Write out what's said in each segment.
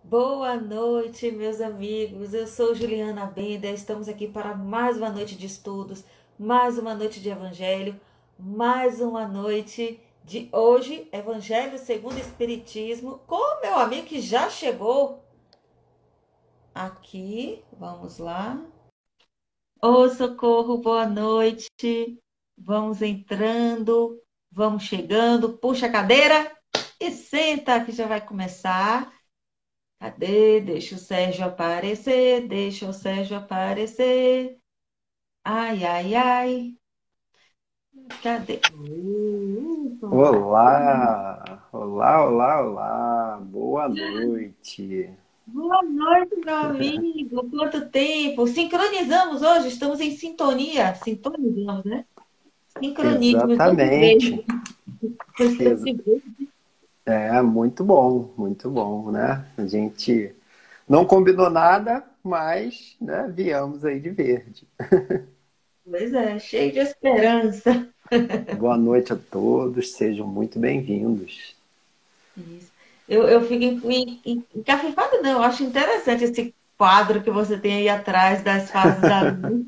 Boa noite, meus amigos. Eu sou Juliana Benda. Estamos aqui para mais uma noite de estudos, mais uma noite de Evangelho, mais uma noite de hoje, Evangelho segundo o Espiritismo, com o meu amigo que já chegou aqui. Vamos lá. Ô, Socorro, boa noite. Vamos entrando, vamos chegando. Puxa a cadeira e senta que já vai começar. Cadê? Deixa o Sérgio aparecer, deixa o Sérgio aparecer. Ai, ai, ai. Cadê? Olá, olá, olá, olá, boa noite. Boa noite, meu amigo. Quanto tempo? Sincronizamos hoje, estamos em sintonia. Sintonizamos, né? Sincronismo, eu tô de Exatamente. verde. Eu estou Ex- de verde. É muito bom, né? A gente não combinou nada, mas, né, viemos aí de verde. Pois é, cheio de esperança. Boa noite a todos, sejam muito bem-vindos. Isso. Eu fico encafifada, não. Eu acho interessante esse quadro que você tem aí atrás das fases da vida.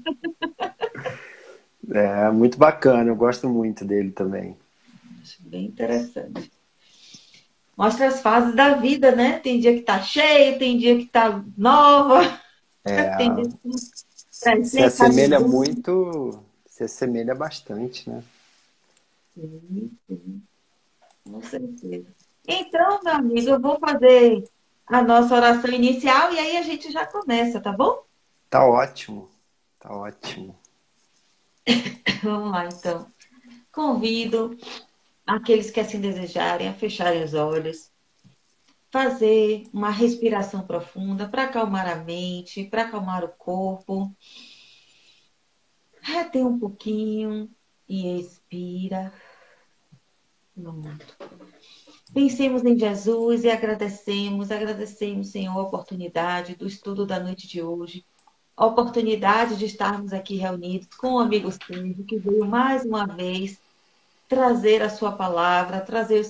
É muito bacana, eu gosto muito dele também. Acho bem interessante. Mostra as fases da vida, né? Tem dia que tá cheio, tem dia que tá nova, tem dia que tá Se recém assemelha casado. muito, se assemelha bastante, né? Sim, sim, com certeza. Então, meu amigo, eu vou fazer a nossa oração inicial e aí a gente já começa, tá bom? Tá ótimo, tá ótimo. Vamos lá, então. Convido aqueles que assim desejarem a fecharem os olhos, fazer uma respiração profunda para acalmar a mente, para acalmar o corpo. Retém um pouquinho e expira. Pronto. Pensemos em Jesus e agradecemos, Senhor, a oportunidade do estudo da noite de hoje, a oportunidade de estarmos aqui reunidos com o amigo Sérgio, que veio mais uma vez trazer a sua palavra, trazer os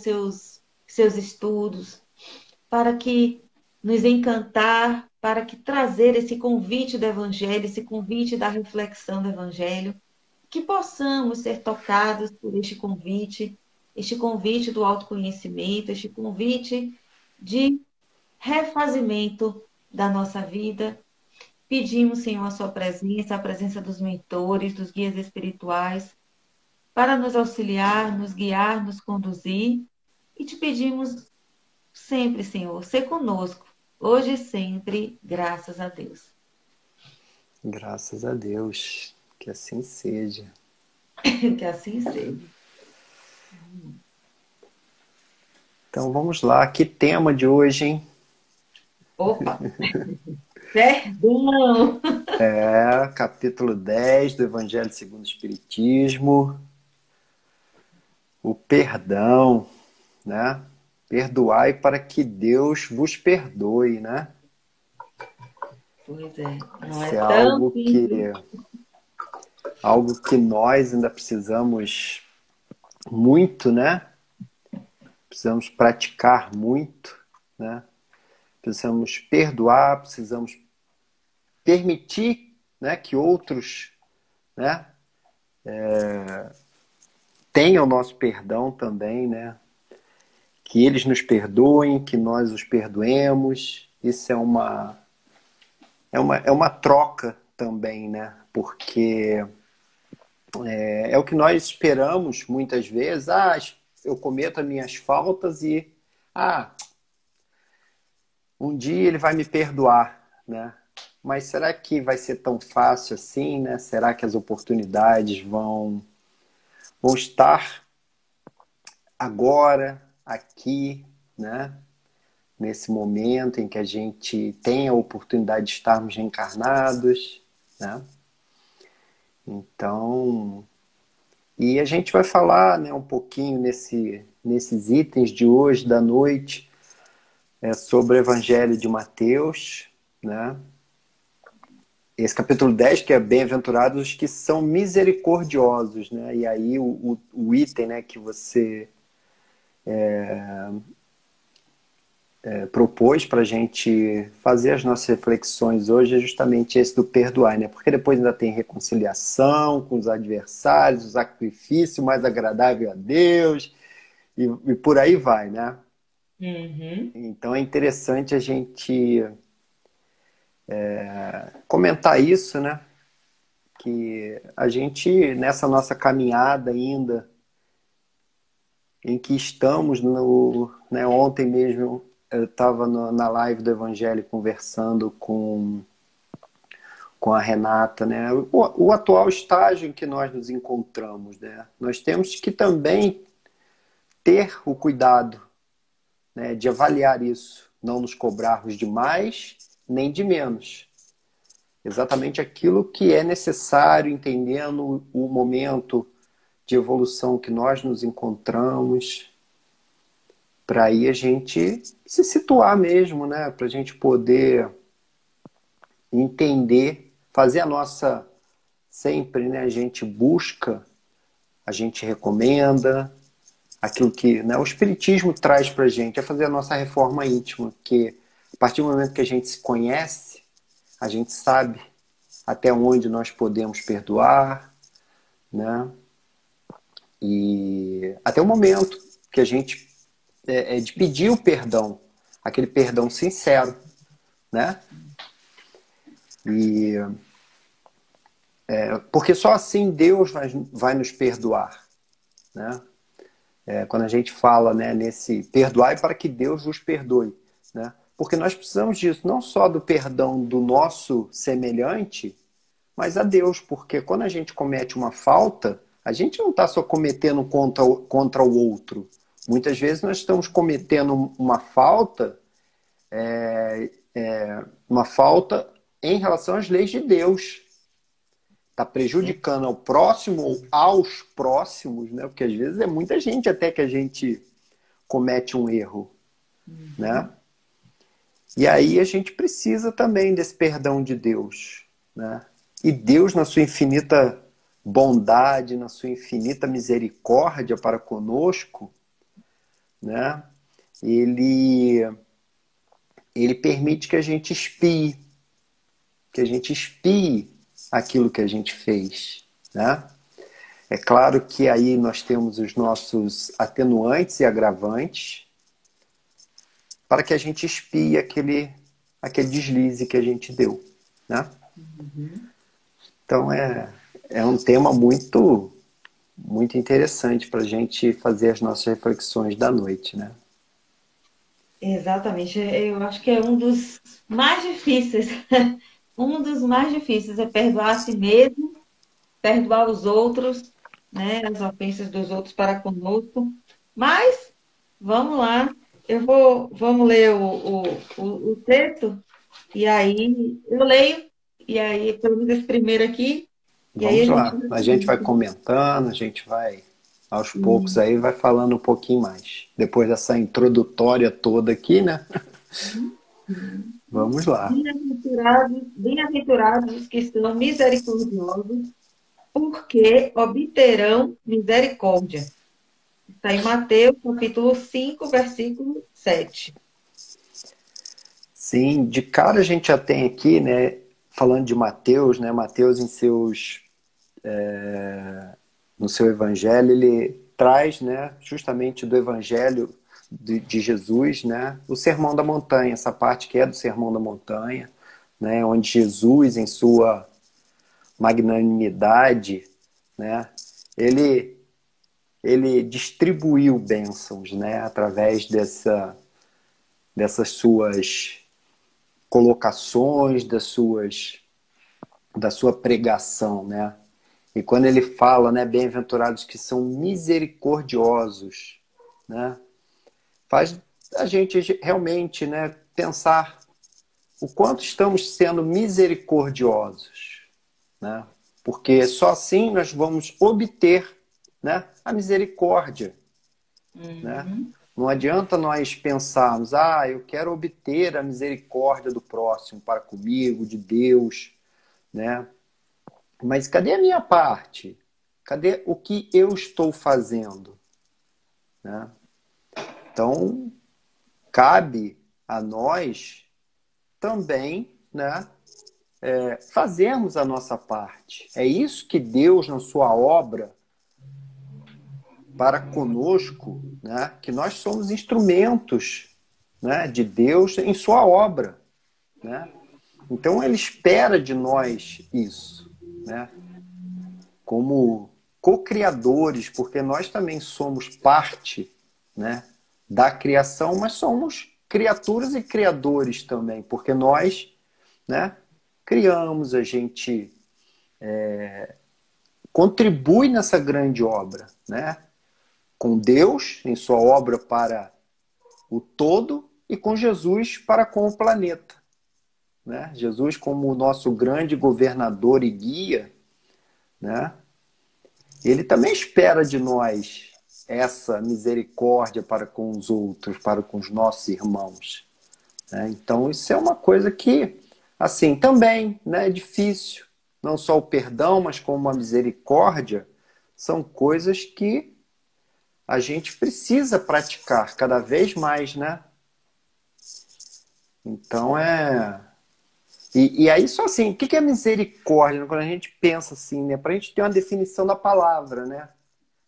seus estudos, para que nos encantar, para que trazer esse convite do Evangelho, esse convite da reflexão do Evangelho, que possamos ser tocados por este convite do autoconhecimento, este convite de refazimento da nossa vida. Pedimos, Senhor, a presença dos mentores, dos guias espirituais, para nos auxiliar, nos guiar, nos conduzir. E te pedimos sempre, Senhor, ser conosco, hoje e sempre, graças a Deus. Graças a Deus, que assim seja. Que assim seja. Então vamos lá, que tema de hoje, hein? Opa, perdão! É capítulo 10 do Evangelho segundo o Espiritismo, o perdão, né? Perdoai para que Deus vos perdoe, né? Pois é, não é Isso é tão simples. algo que nós ainda precisamos muito, né? Precisamos praticar muito, né? Precisamos perdoar, precisamos permitir, né, que outros, né, tenham o nosso perdão também, né? Que eles nos perdoem, que nós os perdoemos. Isso é uma troca também, né? Porque é o que nós esperamos muitas vezes. Ah, eu cometo as minhas faltas e ah, um dia ele vai me perdoar, né? Mas será que vai ser tão fácil assim, né? Será que as oportunidades vão estar agora, aqui, né? Nesse momento em que a gente tem a oportunidade de estarmos reencarnados, né? Então, e a gente vai falar, né, um pouquinho nesses itens de hoje, da noite, sobre o Evangelho de Mateus, né? Esse capítulo 10 que é bem-aventurados os que são misericordiosos, né? E aí o item, né, que você propôs para a gente fazer as nossas reflexões hoje é justamente esse do perdoar, né? Porque depois ainda tem reconciliação com os adversários, o sacrifício mais agradável a Deus, e por aí vai, né? Uhum. Então é interessante a gente comentar isso, né? Que a gente, nessa nossa caminhada ainda, em que estamos no, né, ontem mesmo eu estava na live do Evangelho conversando com a Renata, né? O atual estágio em que nós nos encontramos, né? Nós temos que também ter o cuidado, né, de avaliar isso, não nos cobrarmos de mais nem de menos. Exatamente aquilo que é necessário, entendendo o momento de evolução que nós nos encontramos, para aí a gente se situar mesmo, né? Para a gente poder entender, fazer a nossa. Sempre, né? A gente busca, a gente recomenda, aquilo que, né, o Espiritismo traz para a gente, é fazer a nossa reforma íntima, que a partir do momento que a gente se conhece, a gente sabe até onde nós podemos perdoar, né? E até o momento que a gente de pedir o perdão, aquele perdão sincero, né? E porque só assim Deus vai nos perdoar, né? Quando a gente fala, né, nesse perdoai para que Deus vos perdoe, né? Porque nós precisamos disso, não só do perdão do nosso semelhante, mas a Deus, porque quando a gente comete uma falta, a gente não está só cometendo contra o outro. Muitas vezes nós estamos cometendo uma falta em relação às leis de Deus. Está prejudicando ao próximo ou aos próximos, né? Porque às vezes é muita gente até que a gente comete um erro, né? Uhum. E aí a gente precisa também desse perdão de Deus, né? E Deus, na sua infinita bondade, na sua infinita misericórdia para conosco, né? Ele, ele permite que a gente espie aquilo que a gente fez, né? É claro que aí nós temos os nossos atenuantes e agravantes para que a gente espie aquele deslize que a gente deu, né? Uhum. Então é um tema muito, muito interessante para a gente fazer as nossas reflexões da noite, né? Exatamente. Eu acho que é um dos mais difíceis. Um dos mais difíceis é perdoar a si mesmo, perdoar os outros, né? As ofensas dos outros para conosco. Mas, vamos lá. Vamos ler o texto, e aí eu leio, e aí, pelo menos esse primeiro aqui, e aí a Vamos gente lá. vai A gente vai seguindo. comentando, a gente vai aos poucos E- aí vai falando um pouquinho mais. Depois dessa introdutória toda aqui, né? Vamos lá. Bem-aventurados os que são misericordiosos, porque obterão misericórdia. Está em Mateus, capítulo 5, versículo 7. Sim, de cara a gente já tem aqui, né, falando de Mateus, né, Mateus no seu evangelho, ele traz, né, justamente do evangelho de Jesus, né, o Sermão da Montanha, essa parte que é do Sermão da Montanha, né, onde Jesus, em sua magnanimidade, né, ele, ele distribuiu bênçãos, né, através dessas suas colocações, da sua pregação, né? E quando ele fala, né, bem-aventurados que são misericordiosos, né, faz a gente realmente, né, pensar o quanto estamos sendo misericordiosos, né? Porque só assim nós vamos obter, né, a misericórdia, né? Uhum. Não adianta nós pensarmos, eu quero obter a misericórdia do próximo para comigo, de Deus, né? Mas cadê a minha parte? Cadê o que eu estou fazendo? Né? Então, cabe a nós também, né, fazermos a nossa parte. É isso que Deus, na sua obra, para conosco, né, que nós somos instrumentos, né, de Deus em sua obra, né? Então ele espera de nós isso, né? Como co-criadores, porque nós também somos parte, né, da criação, mas somos criaturas e criadores também, porque nós, né, criamos, a gente contribui nessa grande obra, né? Com Deus em sua obra para o todo e com Jesus para com o planeta, né? Jesus como o nosso grande governador e guia, né? Ele também espera de nós essa misericórdia para com os outros, para com os nossos irmãos, né? Então isso é uma coisa que, assim, também, né, é difícil. Não só o perdão, mas como a misericórdia, são coisas que a gente precisa praticar cada vez mais, né? Então E aí, só assim, o que é misericórdia? Quando a gente pensa assim, né? Para a gente ter uma definição da palavra, né?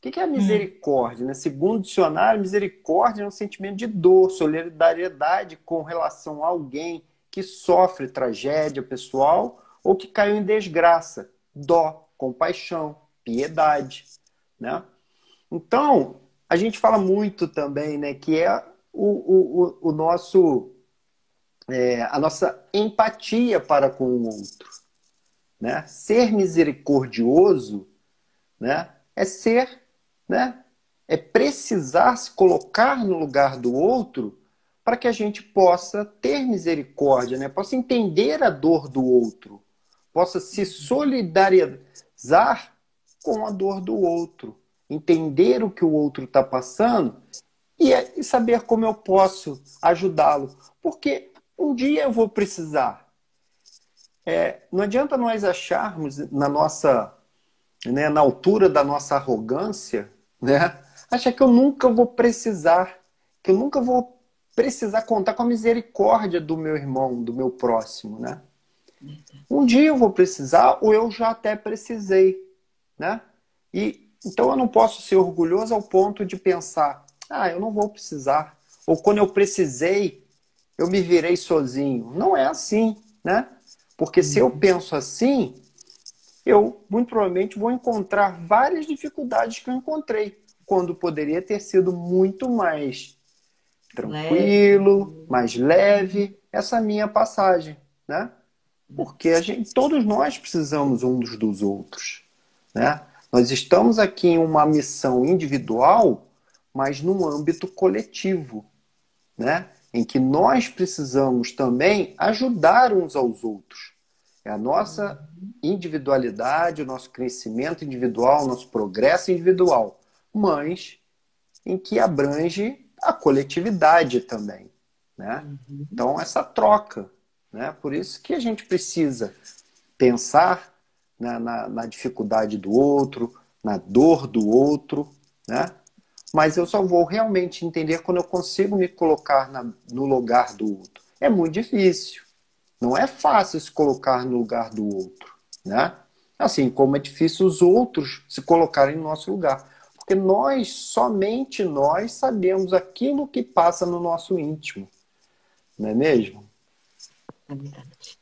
O que é misericórdia? Né? Segundo o dicionário, misericórdia é um sentimento de dor, solidariedade com relação a alguém que sofre tragédia pessoal ou que caiu em desgraça. Dó, compaixão, piedade, né? Então, a gente fala muito também, né, que é o nosso, a nossa empatia para com o outro, né? Ser misericordioso, né, é ser, né, é precisar se colocar no lugar do outro para que a gente possa ter misericórdia, né? Possa entender a dor do outro, possa se solidarizar com a dor do outro, entender o que o outro está passando e saber como eu posso ajudá-lo. Porque um dia eu vou precisar. Não adianta nós acharmos na nossa, né, na altura da nossa arrogância, né, achar que eu nunca vou precisar, que eu nunca vou precisar contar com a misericórdia do meu irmão, do meu próximo, né? Um dia eu vou precisar, ou eu já até precisei, né? E então eu não posso ser orgulhoso ao ponto de pensar, eu não vou precisar, ou quando eu precisei, eu me virei sozinho. Não é assim, né? Porque se eu penso assim, eu muito provavelmente vou encontrar várias dificuldades que eu encontrei, quando poderia ter sido muito mais tranquilo, mais leve, essa minha passagem, né? Porque todos nós precisamos uns dos outros, né? Nós estamos aqui em uma missão individual, mas num âmbito coletivo, né? Em que nós precisamos também ajudar uns aos outros. É a nossa individualidade, o nosso crescimento individual, o nosso progresso individual, mas em que abrange a coletividade também, né? Então, essa troca, né? Por isso que a gente precisa pensar na dificuldade do outro, na dor do outro, né? Mas eu só vou realmente entender quando eu consigo me colocar no lugar do outro. É muito difícil. Não é fácil se colocar no lugar do outro, né? Assim como é difícil os outros se colocarem no nosso lugar. Porque somente nós, sabemos aquilo que passa no nosso íntimo. Não é mesmo? É verdade.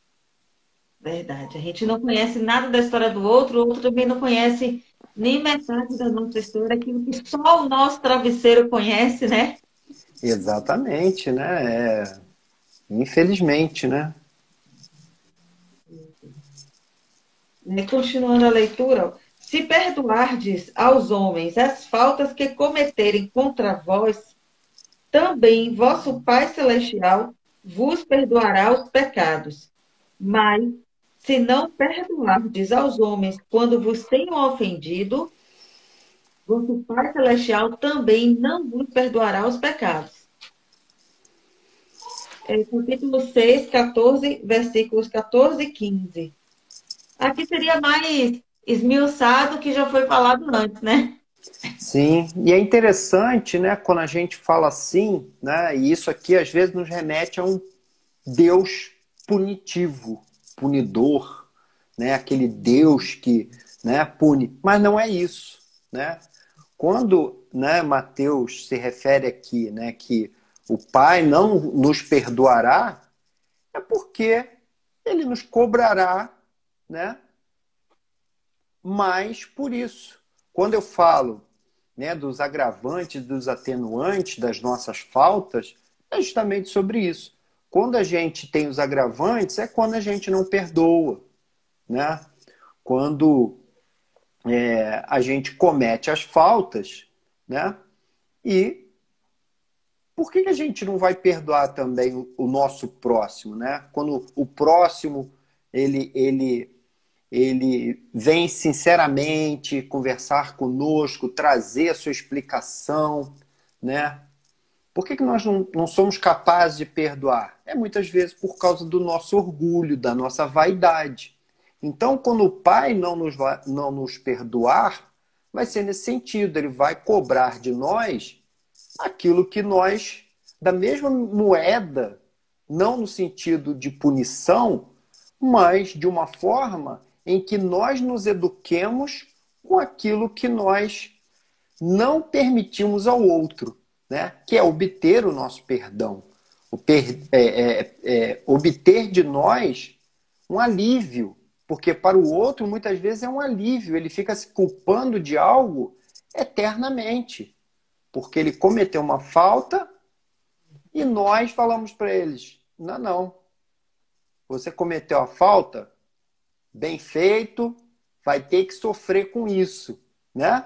Verdade. A gente não conhece nada da história do outro, o outro também não conhece nem metade da nossa história, aquilo que só o nosso travesseiro conhece, né? Exatamente, né? Infelizmente, né? Continuando a leitura, ó. Se perdoardes aos homens as faltas que cometerem contra vós, também vosso Pai Celestial vos perdoará os pecados. Mas, se não perdoardes aos homens quando vos tenham ofendido, vosso Pai Celestial também não vos perdoará os pecados. Capítulo 6, 14, versículos 14 e 15. Aqui seria mais esmiuçado que já foi falado antes, né? Sim, e é interessante, né, quando a gente fala assim, né, e isso aqui às vezes nos remete a um Deus punitivo, punidor, né, aquele Deus que, né, pune, mas não é isso, né? Quando, né, Mateus se refere aqui, né, que o Pai não nos perdoará, é porque ele nos cobrará, né, mais por isso. Quando eu falo, né, dos agravantes, dos atenuantes das nossas faltas, é justamente sobre isso. Quando a gente tem os agravantes, é quando a gente não perdoa, né? Quando a gente comete as faltas, né? E por que a gente não vai perdoar também o nosso próximo, né? Quando o próximo ele vem sinceramente conversar conosco, trazer a sua explicação, né? Por que nós não somos capazes de perdoar? É muitas vezes por causa do nosso orgulho, da nossa vaidade. Então, quando o Pai não nos perdoar, vai ser nesse sentido, ele vai cobrar de nós aquilo que nós, da mesma moeda, não no sentido de punição, mas de uma forma em que nós nos eduquemos com aquilo que nós não permitimos ao outro, né? Que é obter o nosso perdão, obter de nós um alívio, porque para o outro muitas vezes é um alívio, ele fica se culpando de algo eternamente, porque ele cometeu uma falta e nós falamos para eles: não, não, você cometeu a falta, bem feito, vai ter que sofrer com isso, né?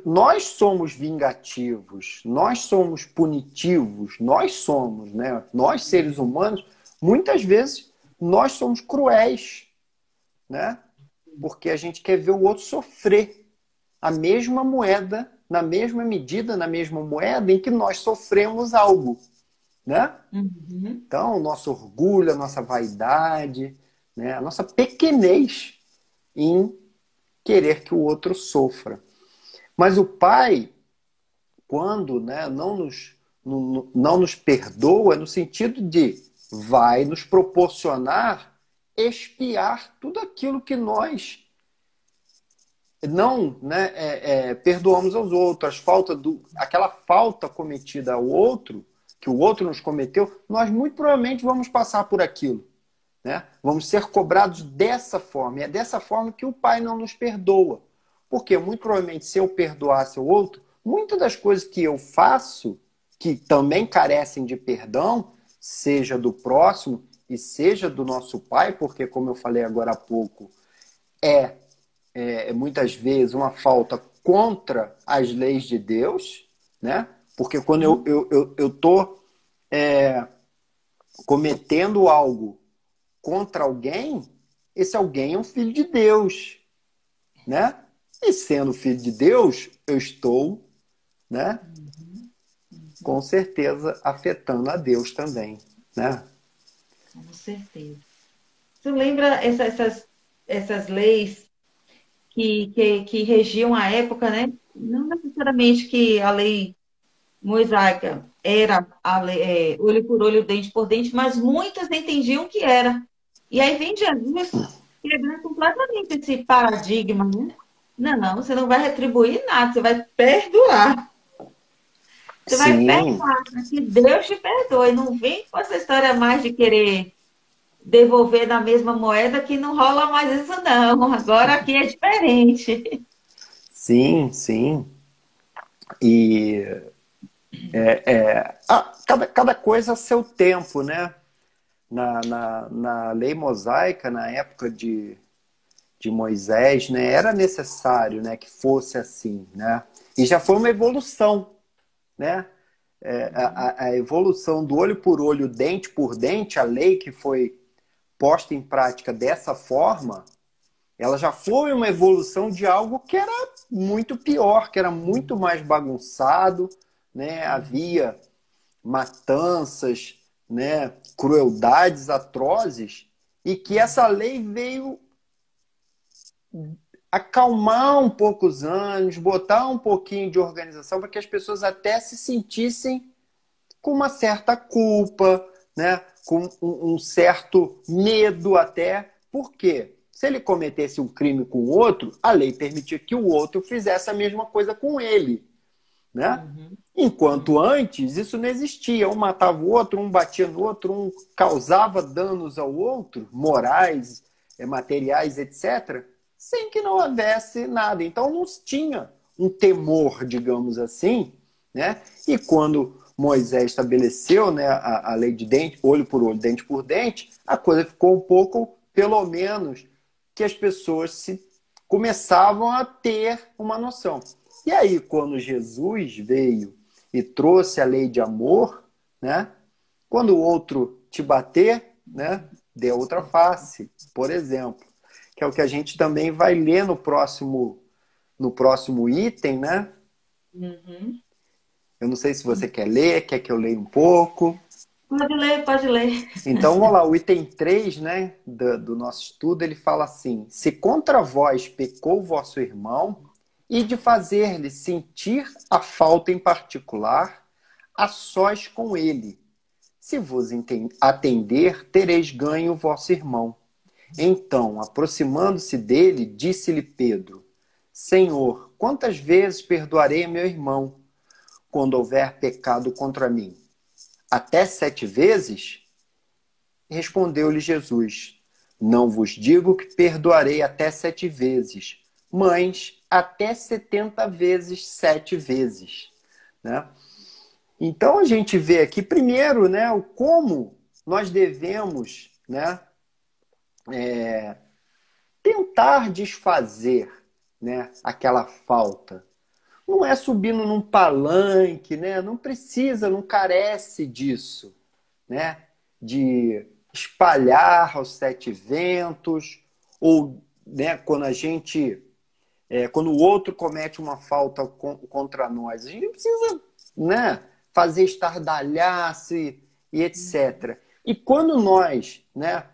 Nós somos vingativos, nós somos punitivos, nós somos, né? Nós, seres humanos, muitas vezes nós somos cruéis, né? Porque a gente quer ver o outro sofrer a mesma moeda, na mesma medida, na mesma moeda em que nós sofremos algo, né? Uhum. Então, o nosso orgulho, a nossa vaidade, né? A nossa pequenez em querer que o outro sofra. Mas o Pai, quando, né, não nos perdoa, no sentido de vai nos proporcionar expiar tudo aquilo que nós não, né, perdoamos aos outros, aquela falta cometida ao outro, que o outro nos cometeu, nós muito provavelmente vamos passar por aquilo. Né? Vamos ser cobrados dessa forma. E é dessa forma que o Pai não nos perdoa. Porque muito provavelmente, se eu perdoasse o outro, muitas das coisas que eu faço, que também carecem de perdão, seja do próximo e seja do nosso Pai, porque, como eu falei agora há pouco, muitas vezes uma falta contra as leis de Deus, né? Porque quando eu tô cometendo algo contra alguém, esse alguém é um filho de Deus, né? E sendo filho de Deus, eu estou, né, com certeza afetando a Deus também, né? Com certeza. Você lembra essas leis que regiam a época, né? Não necessariamente que a lei mosaica era olho por olho, dente por dente, mas muitas entendiam que era. E aí vem Jesus quebrando completamente esse paradigma, né? Não, você não vai retribuir nada, você vai perdoar. Você vai Sim, perdoar, para que Deus te perdoe. Não vem com essa história mais de querer devolver na mesma moeda, que não rola mais isso, não. Agora aqui é diferente. sim, sim. E cada coisa a seu tempo, né? Na lei mosaica, na época de Moisés, né, era necessário, né, que fosse assim, né? E já foi uma evolução, né? A evolução do olho por olho, dente por dente, a lei que foi posta em prática dessa forma, ela já foi uma evolução de algo que era muito pior, que era muito mais bagunçado, né? Havia matanças, né? Crueldades atrozes, e que essa lei veio acalmar um pouco os ânimos, botar um pouquinho de organização para que as pessoas até se sentissem com uma certa culpa, né? Com um certo medo até. Por quê? Se ele cometesse um crime com o outro, a lei permitia que o outro fizesse a mesma coisa com ele, né? Uhum. Enquanto antes isso não existia. Um matava o outro, um batia no outro, um causava danos ao outro, morais, materiais, etc., sem que não houvesse nada. Então não tinha um temor, digamos assim, né? E quando Moisés estabeleceu, né, a lei de dente, olho por olho, dente por dente, a coisa ficou um pouco, pelo menos, que as pessoas começavam a ter uma noção. E aí, quando Jesus veio e trouxe a lei de amor, né? Quando o outro te bater, né? Dê outra face, por exemplo. Que é o que a gente também vai ler no próximo item, né? Uhum. Eu não sei se você quer ler, quer que eu leia um pouco. Pode ler, pode ler. Então, vamos lá, o item 3, né, do nosso estudo, ele fala assim: se contra vós pecou vosso irmão, e de fazer-lhe sentir a falta em particular, a sós com ele. Se vos atender, tereis ganho o vosso irmão. Então, aproximando-se dele, disse-lhe Pedro: Senhor, quantas vezes perdoarei a meu irmão, quando houver pecado contra mim? Até 7 vezes? Respondeu-lhe Jesus: Não vos digo que perdoarei até 7 vezes, mas até 70 vezes 7 vezes. Né? Então a gente vê aqui primeiro, né, o como nós devemos, né, tentar desfazer, né, aquela falta. Não é subindo num palanque, né? Não precisa, não carece disso, né? De espalhar aos 7 ventos, ou, né, quando a gente, quando o outro comete uma falta contra nós, a gente não precisa, né, fazer estardalhaço e etc. E quando nós, né,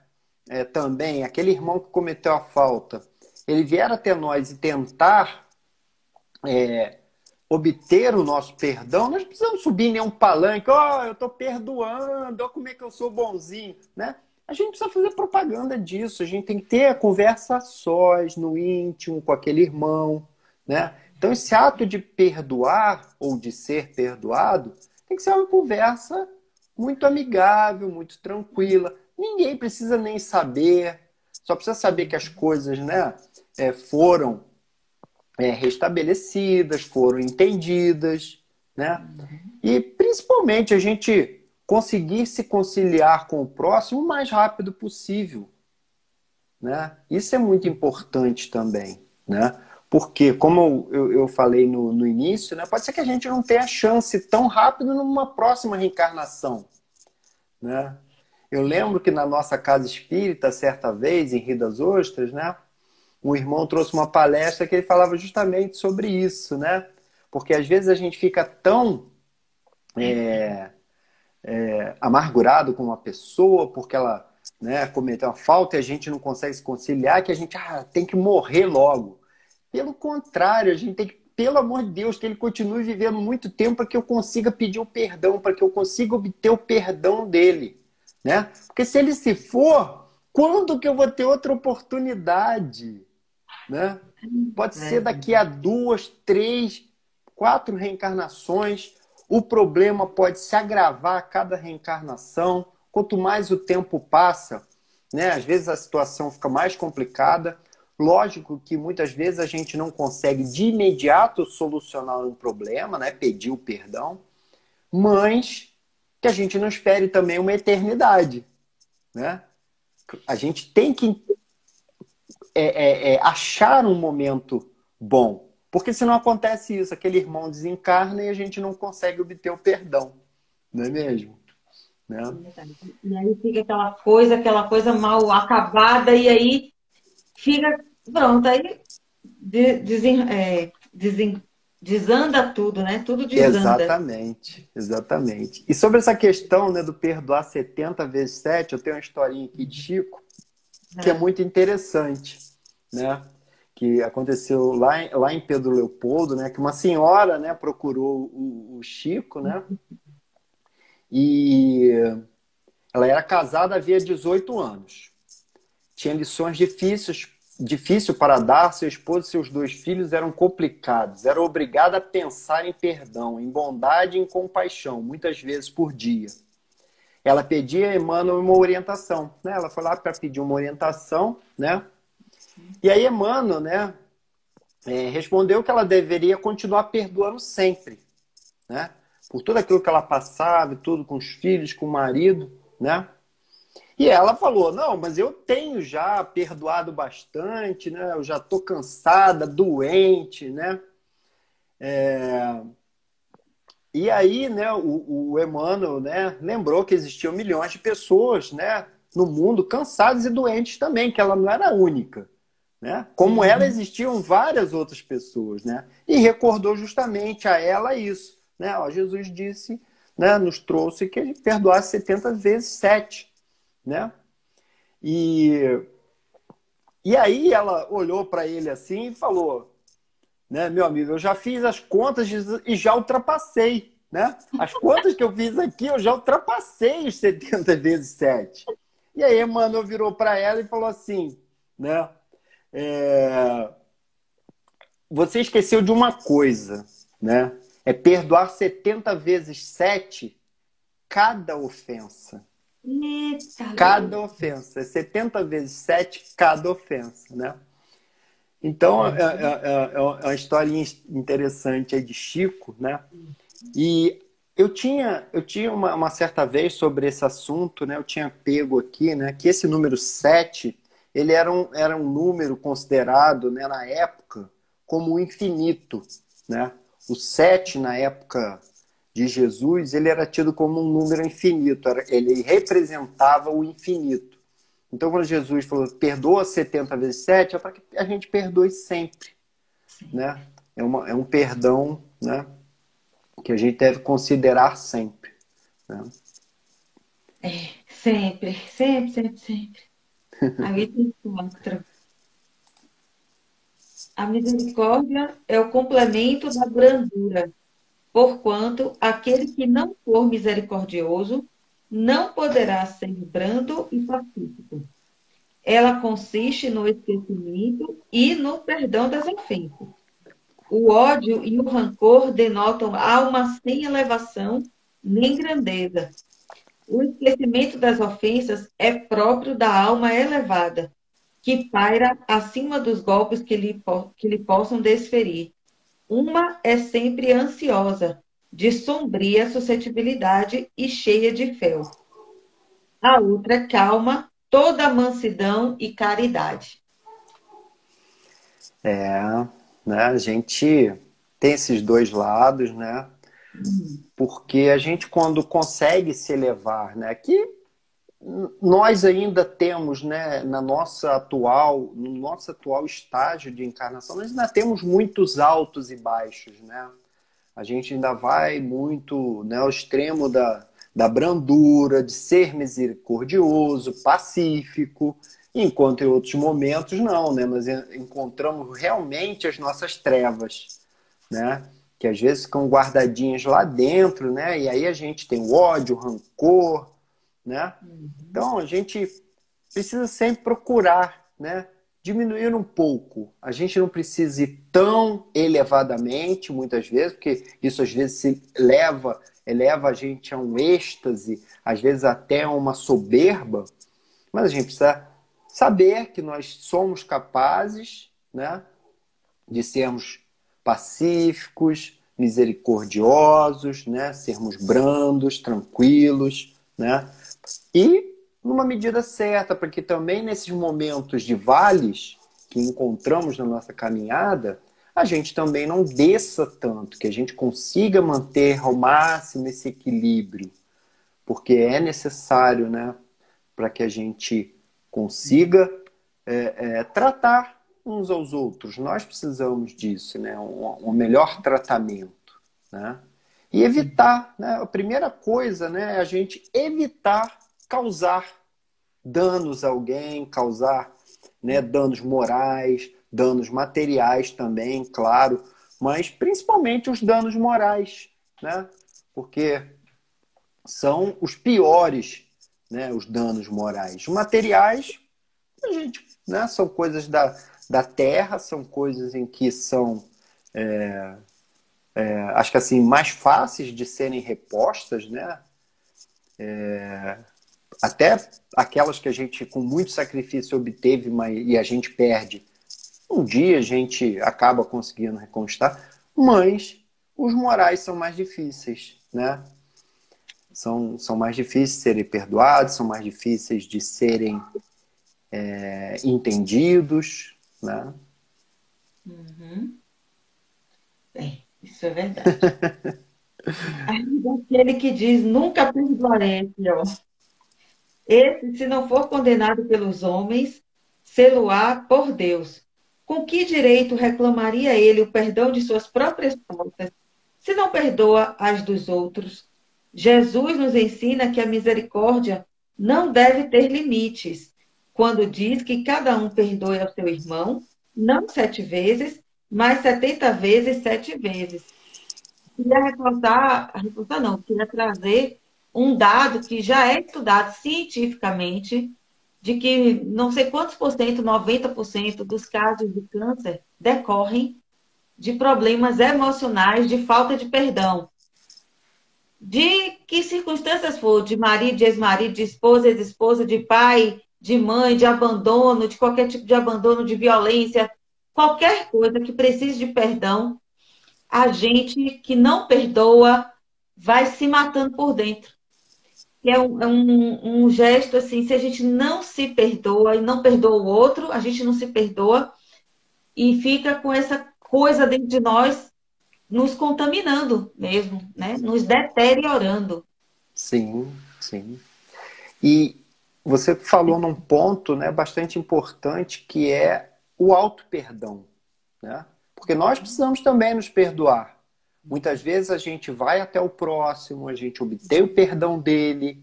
também, aquele irmão que cometeu a falta, ele vier até nós e tentar obter o nosso perdão, nós não precisamos subir em nenhum palanque, eu estou perdoando, ó, como é que eu sou bonzinho, né? A gente precisa fazer propaganda disso, a gente tem que ter a conversa a sós, no íntimo, com aquele irmão, né? Então, esse ato de perdoar ou de ser perdoado tem que ser uma conversa muito amigável, muito tranquila. Ninguém precisa nem saber, só precisa saber que as coisas, né, foram restabelecidas, foram entendidas, né? E principalmente a gente conseguir se conciliar com o próximo o mais rápido possível, né? Isso é muito importante também, né? Porque, como eu falei no início, né, pode ser que a gente não tenha chance tão rápido numa próxima reencarnação, né? Eu lembro que na nossa casa espírita, certa vez, em Rio das Ostras, né, um irmão trouxe uma palestra que ele falava justamente sobre isso, né? Porque às vezes a gente fica tão amargurado com uma pessoa porque ela, né, cometeu uma falta e a gente não consegue se conciliar, que a gente tem que morrer logo. Pelo contrário, a gente tem que, pelo amor de Deus, que ele continue vivendo muito tempo para que eu consiga pedir o perdão, para que eu consiga obter o perdão dele, né? Porque se ele se for, quando que eu vou ter outra oportunidade, né? Pode ser daqui a 2, 3, 4 reencarnações. O problema pode se agravar a cada reencarnação. Quanto mais o tempo passa, né? Às vezes a situação fica mais complicada. Lógico que muitas vezes a gente não consegue de imediato solucionar um problema, né? Pedir o perdão, mas que a gente não espere também uma eternidade, né? A gente tem que achar um momento bom. Porque senão acontece isso, aquele irmão desencarna e a gente não consegue obter o perdão. Não é mesmo? Né? E aí fica aquela coisa mal acabada, e aí fica, pronto, aí desanda tudo, né? Tudo desanda. Exatamente, exatamente. E sobre essa questão, né, do perdoar 70 vezes 7, eu tenho uma historinha aqui de Chico que é muito interessante, né? que aconteceu lá em Pedro Leopoldo, né? Que uma senhora, né, procurou o Chico, né? E ela era casada havia 18 anos. Tinha lições difícil para dar. Seu esposo e seus 2 filhos eram complicados. Era obrigada a pensar em perdão, em bondade e em compaixão, muitas vezes por dia. Ela pedia a Emmanuel uma orientação, né? Ela foi lá para pedir uma orientação, né? E aí Emmanuel, né, respondeu que ela deveria continuar perdoando sempre, né? Por tudo aquilo que ela passava, tudo com os filhos, com o marido, né? E ela falou, não, mas eu tenho já perdoado bastante, né? Eu já estou cansada, doente, né? E aí, né, o Emmanuel, né, lembrou que existiam milhões de pessoas, né, no mundo cansadas e doentes também, que ela não era a única, né? Como ela, Uhum. existiam várias outras pessoas, né? E recordou justamente a ela isso, né? Ó, Jesus disse, né, nos trouxe que ele perdoasse 70 vezes 7, né? E, e aí ela olhou para ele assim e falou, né, meu amigo, eu já fiz as contas e já ultrapassei, né? As contas que eu fiz aqui, eu já ultrapassei os 70 vezes 7. E aí Emmanuel virou para ela e falou assim, né? É, você esqueceu de uma coisa, né? É perdoar 70 vezes 7 cada ofensa. Eita, Cada ofensa. É 70 vezes 7 cada ofensa, né? Então, é uma historinha interessante aí de Chico, né? E eu tinha uma certa vez sobre esse assunto, né? Eu tinha pego aqui, né? Que esse número 7 ele era um número considerado, né, na época, como o infinito, né? O 7 na época de Jesus, ele era tido como um número infinito, ele representava o infinito. Então, quando Jesus falou, perdoa 70 vezes 7, é para que a gente perdoe sempre, sim. né? É um perdão, né, que a gente deve considerar sempre, né? É, sempre, sempre, sempre, sempre. A vida encontra. A misericórdia é o complemento da brandura, porquanto aquele que não for misericordioso não poderá ser brando e pacífico. Ela consiste no esquecimento e no perdão das ofensas. O ódio e o rancor denotam alma sem elevação nem grandeza. O esquecimento das ofensas é próprio da alma elevada, que paira acima dos golpes que lhe possam desferir. Uma é sempre ansiosa, de sombria suscetibilidade e cheia de fel. A outra é calma, toda mansidão e caridade. É, né? A gente tem esses dois lados, né? Porque a gente, quando consegue se elevar, né? Que nós ainda temos, né, no nosso atual estágio de encarnação, nós ainda temos muitos altos e baixos, né? A gente ainda vai muito, né, ao extremo da brandura, de ser misericordioso, pacífico, enquanto em outros momentos não, né? Nós encontramos realmente as nossas trevas, né? Que às vezes ficam guardadinhas lá dentro, né? E aí a gente tem o ódio, o rancor, né? Então a gente precisa sempre procurar, né, diminuir um pouco. A gente não precisa ir tão elevadamente, muitas vezes, porque isso às vezes eleva a gente a um êxtase, às vezes até a uma soberba, mas a gente precisa saber que nós somos capazes, né, de sermos pacíficos, misericordiosos, né, sermos brandos, tranquilos, né, e numa medida certa, porque também nesses momentos de vales que encontramos na nossa caminhada, a gente também não desça tanto, que a gente consiga manter ao máximo esse equilíbrio, porque é necessário, né, para que a gente consiga tratar uns aos outros. Nós precisamos disso, né, um melhor tratamento, né? E evitar, né, a primeira coisa, né, é a gente evitar causar danos a alguém, causar, né, danos morais, danos materiais também, claro, mas principalmente os danos morais, né? Porque são os piores, né, os danos morais. Os materiais, a gente, né, são coisas da terra, são coisas em que são, acho que assim, mais fáceis de serem repostas, né? Até aquelas que a gente, com muito sacrifício, obteve e a gente perde. Um dia a gente acaba conseguindo reconquistar, mas os morais são mais difíceis, né? São mais difíceis de serem perdoados, são mais difíceis de serem entendidos, né? Uhum. É, isso é verdade. Aí, daquele que diz, nunca perdoarei, ó. Esse, se não for condenado pelos homens, sê-lo-á por Deus. Com que direito reclamaria ele o perdão de suas próprias faltas, se não perdoa as dos outros? Jesus nos ensina que a misericórdia não deve ter limites, quando diz que cada um perdoe ao seu irmão, não 7 vezes, mas 70 vezes 7 vezes. Queria não, queria trazer um dado que já é estudado cientificamente, de que não sei quantos por cento, 90% dos casos de câncer decorrem de problemas emocionais, de falta de perdão. De que circunstâncias for, de marido, de ex-marido, de esposa, ex-esposa, de pai, de mãe, de abandono, de qualquer tipo de abandono, de violência, qualquer coisa que precise de perdão, a gente que não perdoa vai se matando por dentro. Que é um gesto assim, se a gente não se perdoa e não perdoa o outro, a gente não se perdoa e fica com essa coisa dentro de nós nos contaminando mesmo, né? Nos deteriorando. Sim, sim. E você falou num ponto, né, bastante importante, que é o auto-perdão, né? Porque nós precisamos também nos perdoar. Muitas vezes a gente vai até o próximo, a gente obtém o perdão dele,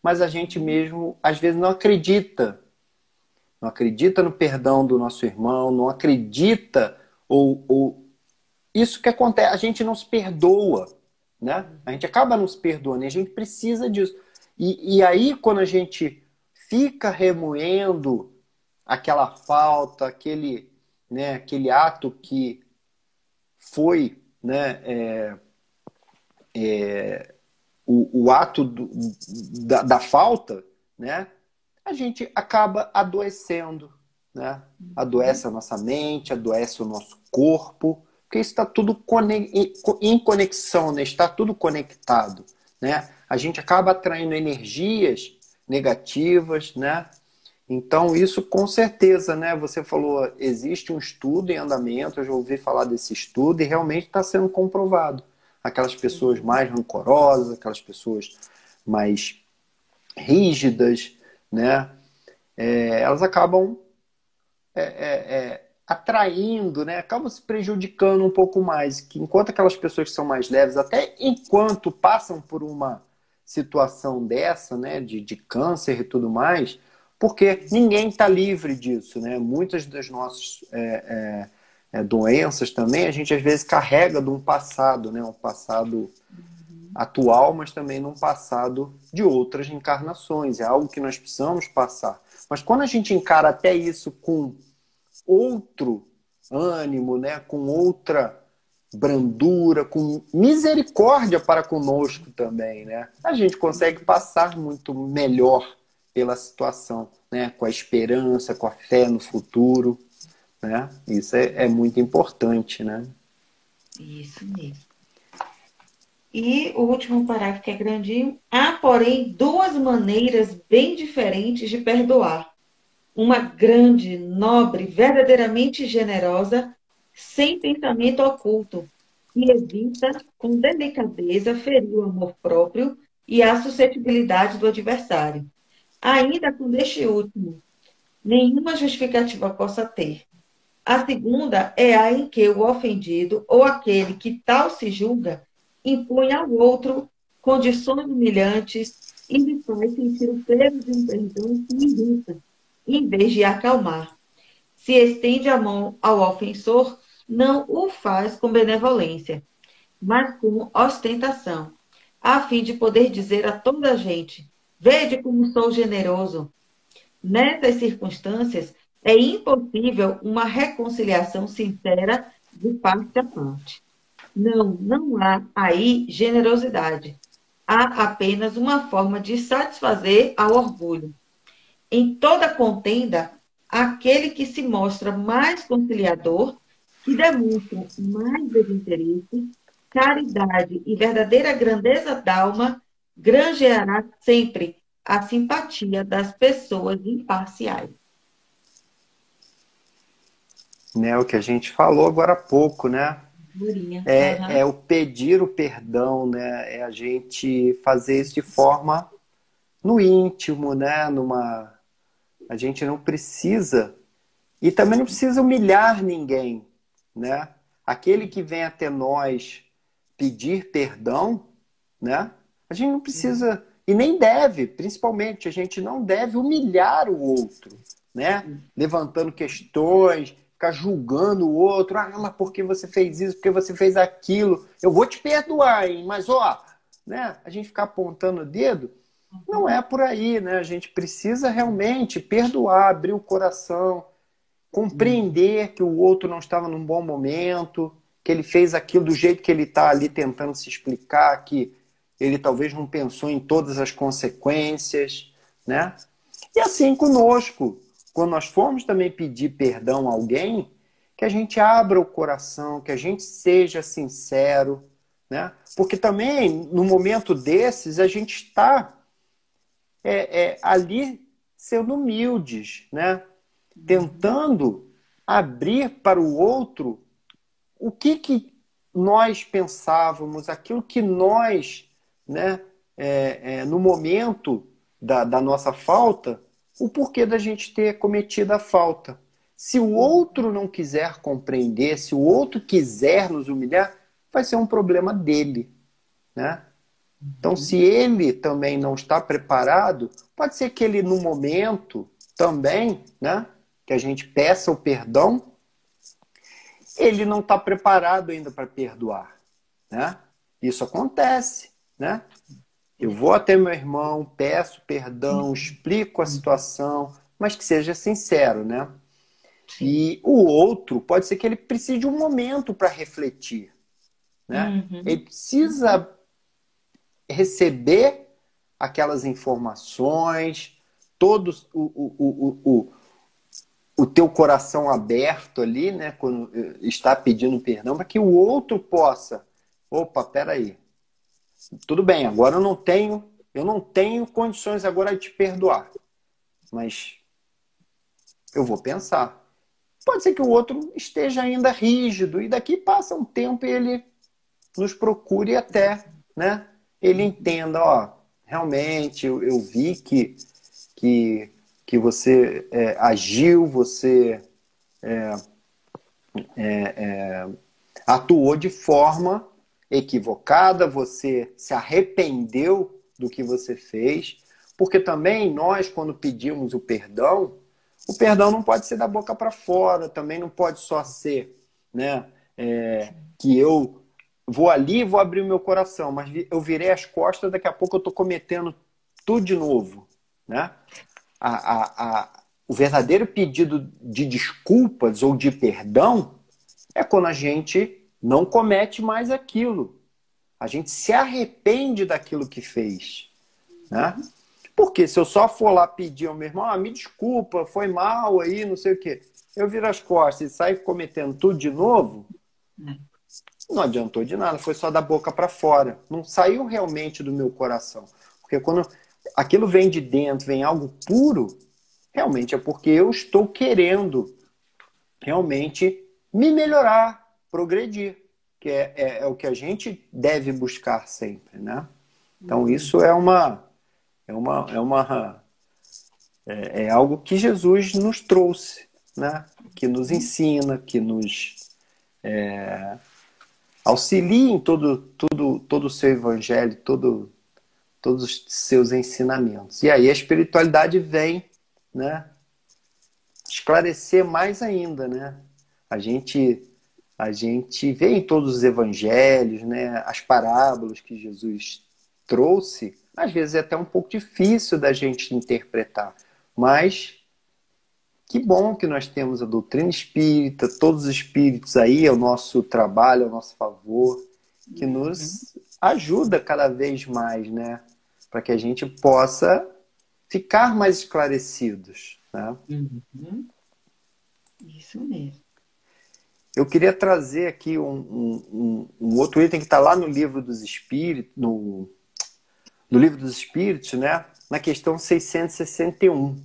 mas a gente mesmo, às vezes, não acredita. Não acredita no perdão do nosso irmão, não acredita, ou isso que acontece, a gente não se perdoa, né? A gente acaba não se perdoando e a gente precisa disso. E aí, quando a gente fica remoendo aquela falta, aquele ato que foi, né, o ato da falta, né, a gente acaba adoecendo, né? Adoece a nossa mente, adoece o nosso corpo, porque isso está tudo em conexão, né? Está tudo conectado, né? A gente acaba atraindo energias negativas, né? Então, isso com certeza, né? Você falou, existe um estudo em andamento, eu já ouvi falar desse estudo e realmente está sendo comprovado. Aquelas pessoas mais rancorosas, aquelas pessoas mais rígidas, né? Elas acabam atraindo, né? Acabam se prejudicando um pouco mais. Que enquanto aquelas pessoas que são mais leves, até enquanto passam por uma situação dessa, né? De câncer e tudo mais, porque ninguém está livre disso, né? Muitas das nossas doenças também, a gente às vezes carrega de um passado, né? Um passado atual, mas também num passado de outras encarnações. É algo que nós precisamos passar. Mas quando a gente encara até isso com outro ânimo, né? Com outra brandura, com misericórdia para conosco também, né? A gente consegue passar muito melhor pela situação, né? Com a esperança, com a fé no futuro, né? Isso é muito importante, né? Isso mesmo. E o último parágrafo, que é grandinho. Há, porém, duas maneiras bem diferentes de perdoar. Uma grande, nobre, verdadeiramente generosa, sem pensamento oculto, e evita, com delicadeza, ferir o amor próprio e a suscetibilidade do adversário. Ainda com este último, nenhuma justificativa possa ter. A segunda é a em que o ofendido ou aquele que tal se julga impõe ao outro condições humilhantes e lhe faz sentir o peso de um perdão que irrita, em vez de acalmar. se estende a mão ao ofensor, não o faz com benevolência, mas com ostentação, a fim de poder dizer a toda a gente: vede como sou generoso. Nessas circunstâncias, é impossível uma reconciliação sincera de parte a parte. Não, não há aí generosidade. Há apenas uma forma de satisfazer ao orgulho. Em toda contenda, aquele que se mostra mais conciliador, que demonstra mais desinteresse, caridade e verdadeira grandeza d'alma, granjeará sempre a simpatia das pessoas imparciais. Né, o que a gente falou agora há pouco, né? Durinha. É o pedir o perdão, né? É a gente fazer isso de forma no íntimo, né? A gente não precisa, e também não precisa humilhar ninguém, né? Aquele que vem até nós pedir perdão, né? A gente não precisa, e nem deve, principalmente, a gente não deve humilhar o outro, né? Levantando questões, ficar julgando o outro. Ah, mas por que você fez isso? Por que você fez aquilo? Eu vou te perdoar, hein? Mas, ó, né? A gente ficar apontando o dedo, não é por aí, né? A gente precisa realmente perdoar, abrir o coração, compreender que o outro não estava num bom momento, que ele fez aquilo do jeito que ele está ali tentando se explicar, que ele talvez não pensou em todas as consequências, né? E assim conosco, quando nós formos também pedir perdão a alguém, que a gente abra o coração, que a gente seja sincero, né? Porque também, no momento desses, a gente está ali sendo humildes, né? Tentando abrir para o outro o que nós pensávamos, aquilo que nós, né, no momento da nossa falta, o porquê da gente ter cometido a falta. Se o outro não quiser compreender, se o outro quiser nos humilhar, vai ser um problema dele, né? Então, se ele também não está preparado, pode ser que ele, no momento, também, né, que a gente peça o perdão, ele não está preparado ainda para perdoar, né? Isso acontece, né? Eu vou até meu irmão, peço perdão, explico a situação, mas que seja sincero, né? Sim. E o outro, pode ser que ele precise de um momento para refletir, né? Ele Uhum. precisa receber aquelas informações, todos o teu coração aberto ali, né, quando está pedindo perdão, para que o outro possa, opa, peraí, tudo bem, agora eu não tenho condições agora de te perdoar, mas eu vou pensar. Pode ser que o outro esteja ainda rígido e daqui passa um tempo e ele nos procure até, né, ele entenda, ó, realmente eu vi que, que você agiu, você atuou de forma equivocada, você se arrependeu do que você fez, porque também nós, quando pedimos o perdão não pode ser da boca para fora, também não pode só ser, né, que eu vou ali e vou abrir o meu coração, mas eu virei as costas, daqui a pouco eu estou cometendo tudo de novo, né? O verdadeiro pedido de desculpas ou de perdão é quando a gente não comete mais aquilo. A gente se arrepende daquilo que fez, né? Porque se eu só for lá pedir ao meu irmão, me desculpa, foi mal aí, não sei o quê, eu viro as costas e saio cometendo tudo de novo, não adiantou de nada, foi só da boca para fora. Não saiu realmente do meu coração. Porque quando aquilo vem de dentro, vem algo puro, realmente é porque eu estou querendo realmente me melhorar, progredir, que é o que a gente deve buscar sempre, né? Então isso é algo que Jesus nos trouxe, né? Que nos ensina, que nos auxilia em todo o seu evangelho, todos os seus ensinamentos. E aí a espiritualidade vem, né? esclarecer mais ainda, né? A gente, a gente vê em todos os evangelhos, né, as parábolas que Jesus trouxe, às vezes é até um pouco difícil da gente interpretar, mas que bom que nós temos a doutrina espírita, todos os espíritos aí ao nosso trabalho, ao nosso favor, que Uhum. nos ajuda cada vez mais, né? Para que a gente possa ficar mais esclarecidos, né? Uhum. Isso mesmo. Eu queria trazer aqui um outro item que está lá no livro dos Espíritos, no livro dos Espíritos, né? Na questão 661,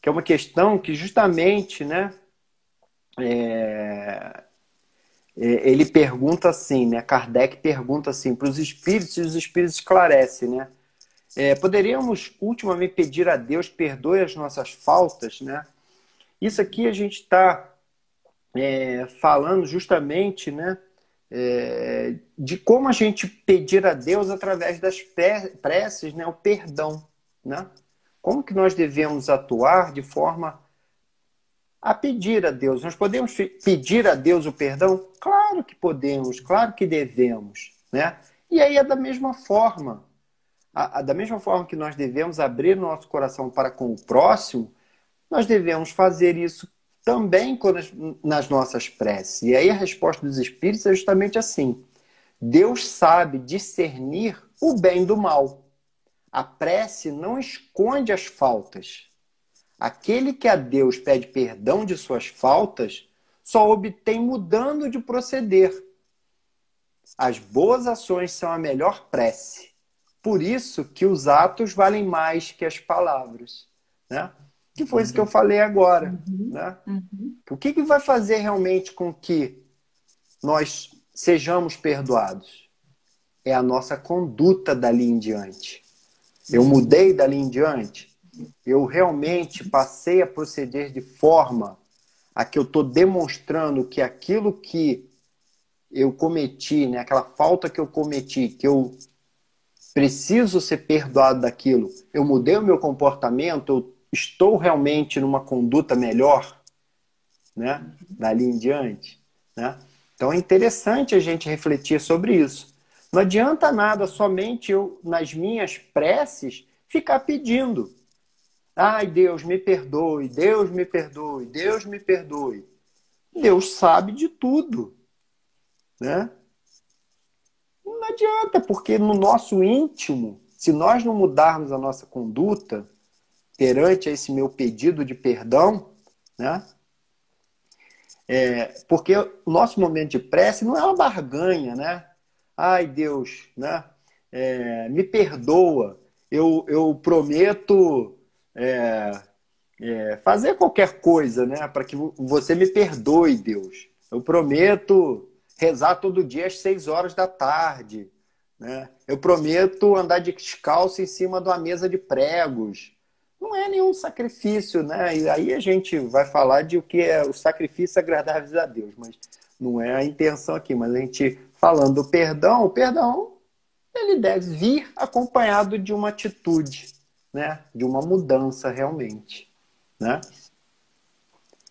que é uma questão que justamente, né? Ele pergunta assim, né? Kardec pergunta assim para os espíritos e os espíritos esclarecem, né? Poderíamos ultimamente pedir a Deus perdoe as nossas faltas, né? Isso aqui a gente está falando justamente, né? De como a gente pedir a Deus através das preces, né? O perdão, né? Como que nós devemos atuar de forma a pedir a Deus. Nós podemos pedir a Deus o perdão? Claro que podemos, claro que devemos, né? E aí é da mesma forma. Da mesma forma que nós devemos abrir nosso coração para com o próximo, nós devemos fazer isso também nas nossas preces. E aí a resposta dos Espíritos é justamente assim. Deus sabe discernir o bem do mal. A prece não esconde as faltas. Aquele que a Deus pede perdão de suas faltas só obtém mudando de proceder. As boas ações são a melhor prece. Por isso que os atos valem mais que as palavras, né? Que foi isso que eu falei agora, Uhum. né? Uhum. O que vai fazer realmente com que nós sejamos perdoados? É a nossa conduta dali em diante. Eu Uhum. mudei dali em diante. Eu realmente passei a proceder de forma a que eu estou demonstrando que aquilo que eu cometi, né, aquela falta que eu cometi, que eu preciso ser perdoado daquilo, eu mudei o meu comportamento, eu estou realmente numa conduta melhor, né, dali em diante, né? Então é interessante a gente refletir sobre isso. Não adianta nada somente eu, nas minhas preces, ficar pedindo. Ai, Deus me perdoe, Deus me perdoe, Deus me perdoe. Deus sabe de tudo, né? Não adianta, porque no nosso íntimo, se nós não mudarmos a nossa conduta perante esse meu pedido de perdão, né? Porque o nosso momento de prece não é uma barganha, né? Ai, Deus, né? Me perdoa. Eu prometo fazer qualquer coisa, né? Para que você me perdoe, Deus. Eu prometo rezar todo dia às 6 horas da tarde, né? Eu prometo andar descalço em cima de uma mesa de pregos. Não é nenhum sacrifício, né? E aí a gente vai falar de o que é o sacrifício agradável a Deus, mas não é a intenção aqui. Mas a gente falando do perdão, o perdão ele deve vir acompanhado de uma atitude, né? De uma mudança realmente, né?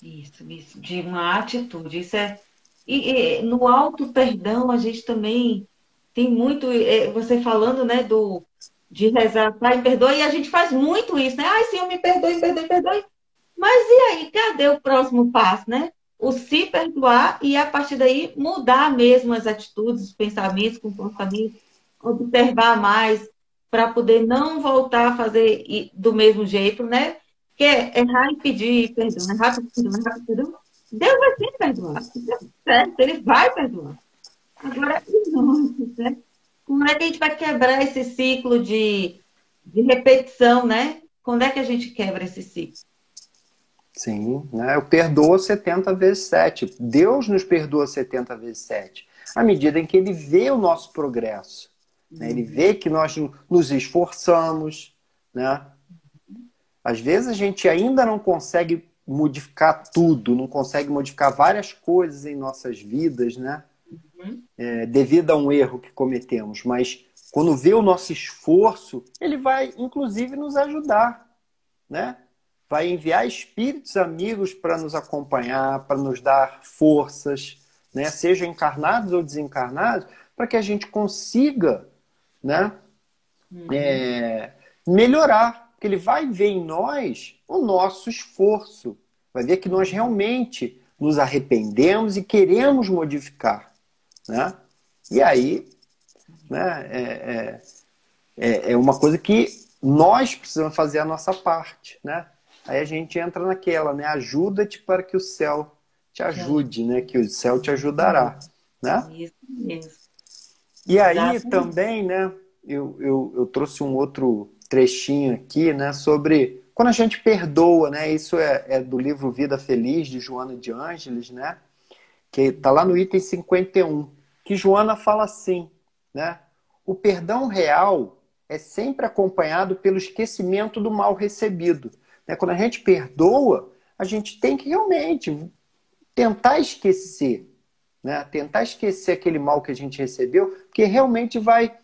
Isso, de uma atitude. Isso é. E no auto perdão a gente também tem muito, você falando, né, de rezar, Pai, perdoe, e a gente faz muito isso, né? Ai, Senhor, me perdoe, perdoe, perdoe. Mas e aí, cadê o próximo passo, né? O se perdoar e a partir daí mudar mesmo as atitudes, os pensamentos, comportamentos, observar mais para poder não voltar a fazer do mesmo jeito, né? Que é errar e pedir perdão, errar e pedir perdão, errar e pedir perdão. Deus vai sempre perdoar, certo? Ele vai perdoar. Agora, e nós, né? Como é que a gente vai quebrar esse ciclo de repetição, né? Quando é que a gente quebra esse ciclo? Sim, né? Eu perdoo 70 vezes 7. Deus nos perdoa 70 vezes 7. À medida em que ele vê o nosso progresso, né? Ele vê Uhum. que nós nos esforçamos, né? Às vezes a gente ainda não consegue modificar tudo, não consegue modificar várias coisas em nossas vidas, né? Uhum. Devido a um erro que cometemos, mas quando vê o nosso esforço, ele vai, inclusive, nos ajudar, né? vai enviar espíritos amigos para nos acompanhar, para nos dar forças, né? Sejam encarnados ou desencarnados, para que a gente consiga, né, melhorar. Porque ele vai ver em nós o nosso esforço. Vai ver que nós realmente nos arrependemos e queremos modificar, né? E aí, né, é uma coisa que nós precisamos fazer a nossa parte, né? Aí a gente entra naquela, né? Ajuda-te para que o céu te ajude, né? Que o céu te ajudará, né? Isso mesmo. E aí Exatamente. também, né? Eu trouxe um outro trechinho aqui, né? Sobre quando a gente perdoa, né? Isso é do livro Vida Feliz, de Joana de Ângeles, né? Que está lá no item 51, que Joana fala assim, né? O perdão real é sempre acompanhado pelo esquecimento do mal recebido, né? Quando a gente perdoa, a gente tem que realmente tentar esquecer, né? Tentar esquecer aquele mal que a gente recebeu, porque realmente vai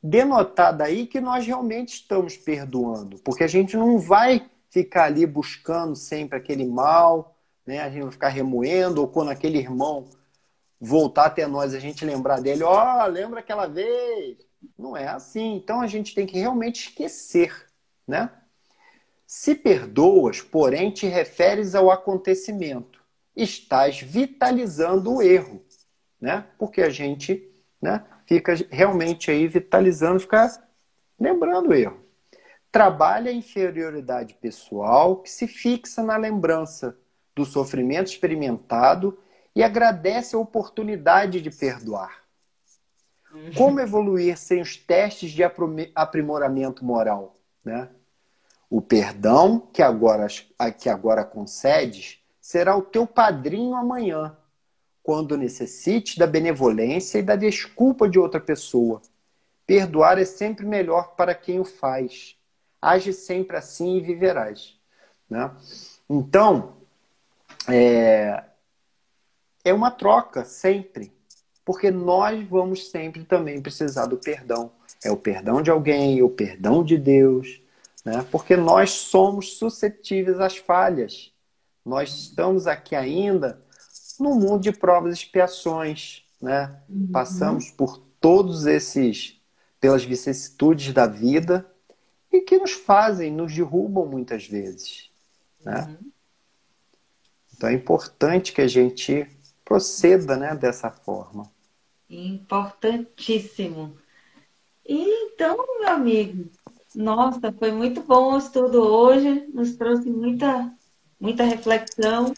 denotar daí que nós realmente estamos perdoando, porque a gente não vai ficar ali buscando sempre aquele mal, né? A gente vai ficar remoendo, ou quando aquele irmão voltar até nós, a gente lembrar dele, ó, lembra aquela vez? Não é assim. Então a gente tem que realmente esquecer, né? Se perdoas, porém te referes ao acontecimento, estás vitalizando o erro, né? Porque a gente, né, fica realmente aí vitalizando, fica lembrando o erro. Trabalha a inferioridade pessoal que se fixa na lembrança do sofrimento experimentado e agradece a oportunidade de perdoar. Como evoluir sem os testes de aprimoramento moral, né? O perdão que agora concedes será o teu padrinho amanhã, quando necessites da benevolência e da desculpa de outra pessoa. Perdoar é sempre melhor para quem o faz. Age sempre assim e viverás, né? Então, é uma troca sempre, porque nós vamos sempre também precisar do perdão. É o perdão de alguém, é o perdão de Deus, né? Porque nós somos suscetíveis às falhas. Nós estamos aqui ainda no mundo de provas e expiações, né? Uhum. Passamos por todos esses, pelas vicissitudes da vida e que nos fazem, nos derrubam muitas vezes, né? Uhum. Então é importante que a gente proceda, né, dessa forma. Importantíssimo. E então, meu amigo, nossa, foi muito bom o estudo hoje, nos trouxe muita reflexão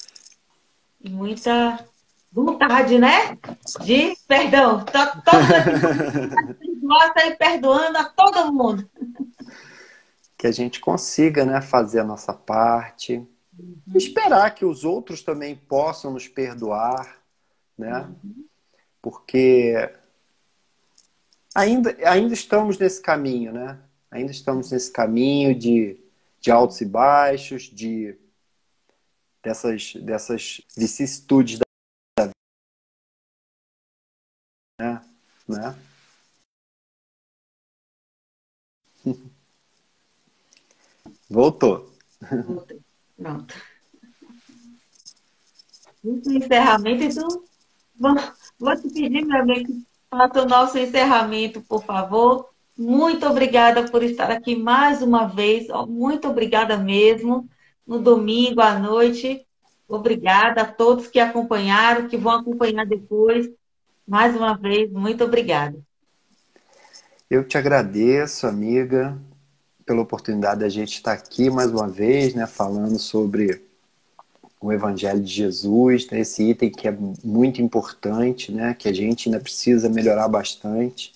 e muita vontade, né? De perdão. Todos esses nós aí perdoando a todo mundo. Que a gente consiga, né, fazer a nossa parte, Uhum, esperar que os outros também possam nos perdoar, né? uhum. Porque ainda estamos nesse caminho, né? Ainda estamos nesse caminho de altos e baixos, dessas vicissitudes da vida, né? Voltou. Voltei. Pronto. Esse encerramento, então, vou, vou te pedir, meu amigo, que faça o nosso encerramento, por favor. Muito obrigada por estar aqui mais uma vez. Ó, muito obrigada mesmo. No domingo à noite. Obrigada a todos que acompanharam, que vão acompanhar depois. Mais uma vez, muito obrigada. Eu te agradeço, amiga, pela oportunidade da gente estar aqui mais uma vez, né, falando sobre o Evangelho de Jesus, né, esse item que é muito importante, né, que a gente ainda precisa melhorar bastante,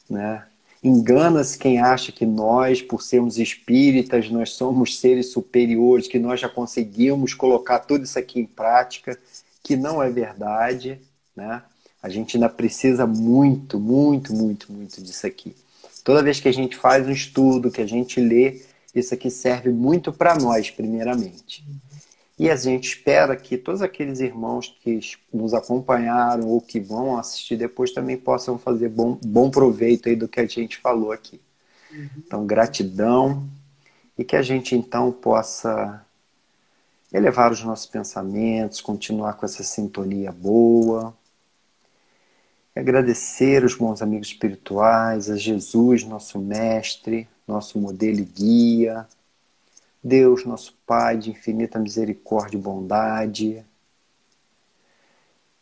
né? Engana-se quem acha que nós, por sermos espíritas, nós somos seres superiores, que nós já conseguimos colocar tudo isso aqui em prática, que não é verdade, né? A gente ainda precisa muito, muito, muito, muito disso aqui. Toda vez que a gente faz um estudo, que a gente lê, isso aqui serve muito para nós, primeiramente. E a gente espera que todos aqueles irmãos que nos acompanharam ou que vão assistir depois também possam fazer bom proveito aí do que a gente falou aqui. Então, gratidão e que a gente então possa elevar os nossos pensamentos, continuar com essa sintonia boa. E agradecer os bons amigos espirituais, a Jesus, nosso mestre, nosso modelo e guia, Deus, nosso Pai de infinita misericórdia e bondade.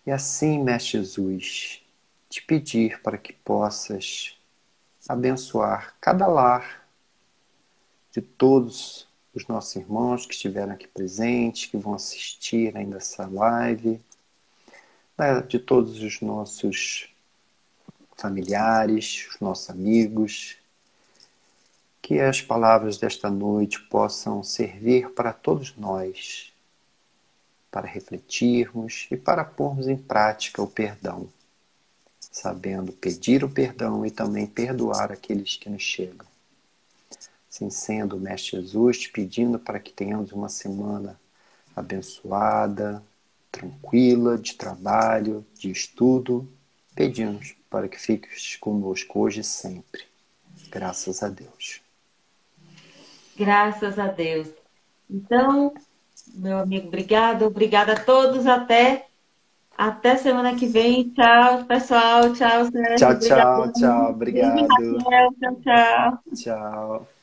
E assim, Mestre Jesus, te pedir para que possas abençoar cada lar de todos os nossos irmãos que estiveram aqui presentes, que vão assistir ainda essa live, de todos os nossos familiares, os nossos amigos, que as palavras desta noite possam servir para todos nós, para refletirmos e para pormos em prática o perdão, sabendo pedir o perdão e também perdoar aqueles que nos chegam. Assim sendo, Mestre Jesus, te pedindo para que tenhamos uma semana abençoada, tranquila, de trabalho, de estudo, pedimos para que fiques conosco hoje e sempre. Graças a Deus. Graças a Deus. Então, meu amigo, obrigado. Obrigada a todos. Até semana que vem. Tchau, pessoal. Tchau, Sérgio. Tchau, Obrigada. tchau, tchau. Beijo, Obrigado. Raquel. Tchau, tchau. Tchau.